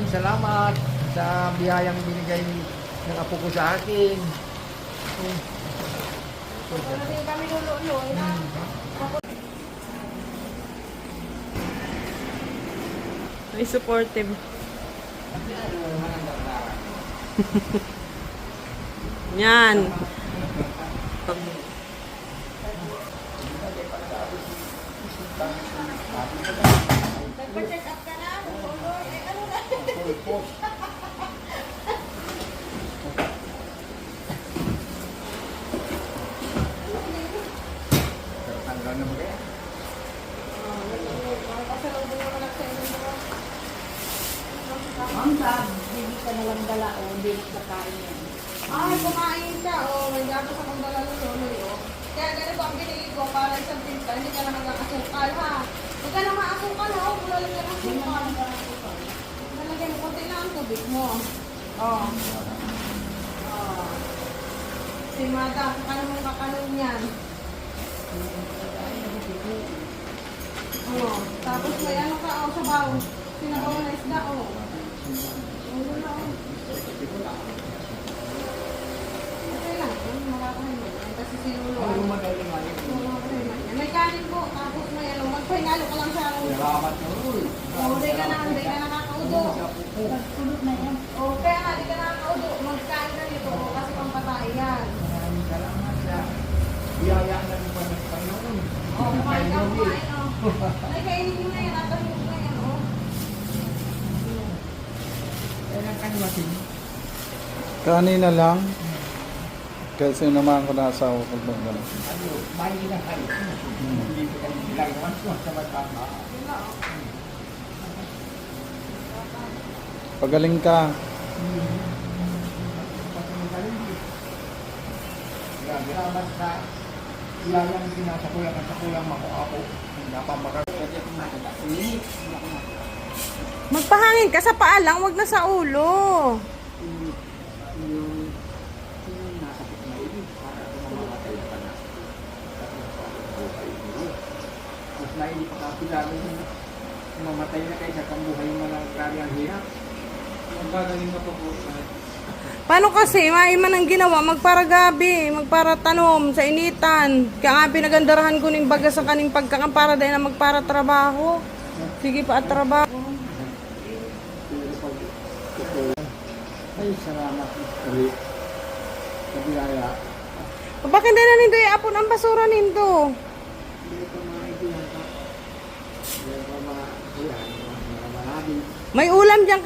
salamat sa biyayang binigay ng apo ko sa akin. Wala din kami lululoy na. May supportive. Yan. Nagpa-check up ka na? Lululoy. Eh, ano na? Tanggal na mo kaya? Pasalubong mo na sa inyo. Ang sabi, hindi ka nalang dala o hindi ka kain yan. Ay, kumain ka o may dapat sa kong dala lululoy o. Kaya ganito ang binili ko para isang pinta, hindi ka na mag-asukal ha. Huwag ka na maasukal ha, wala lang yan asukal. Nalagyan mo konti lang ang tubig mo. Oh. Oh. Si Mada, kakano mo kakanon yan. Oh. Tapos may ano ka, oh, sabaw. Sinabaw na isda, oh. Ano na, oh. Okay lang, makakain mo. Kasi sinulo. Ano magaling nga yun? May kanin po, tapos may ano, magpahingalo ka lang sa ano. Salamat na uy. Hindi ka nakakaudo. Nagpulot na yan. O, kaya nga, di ka nakakaudo. Magkain ka nito, kasi pampatay yan. Maraming salamat sa biyaya ng Panginoon. O, kumain ka, kumain, o. Ay, kainin mo na yan, atasin mo na yan, o. Kailan ka natin? Kanina lang. Kasi naman ko nasa ako kung gano'n. Ano, mahi na kayo. Hindi ko kami bilang naman sa matama. Pagaling ka. Salamat sa biyayang sinasakulang at sakulang ako. Napamagagawin ko na. Magpahangin ka sa paa lang, wag na sa ulo. Mas nainip na pilamin mamatay na kayo sa kambuhay mo ng karyang hirap. Ang gagawin mo po po Paano kasi, maiman ang ginawa, magparagabi, magparatanom sa initan. Kaya nga pinagandarahan ko ng baga sa kaning pagkakampara dahil na magpara trabaho. Sige pa at trabaho. ay salamat ulit sa biyaya. Bakit na nindo iapon ang basura nindo? Hindi ko maintindihan ka. Hindi ko ma-ulan. May ulam dyan.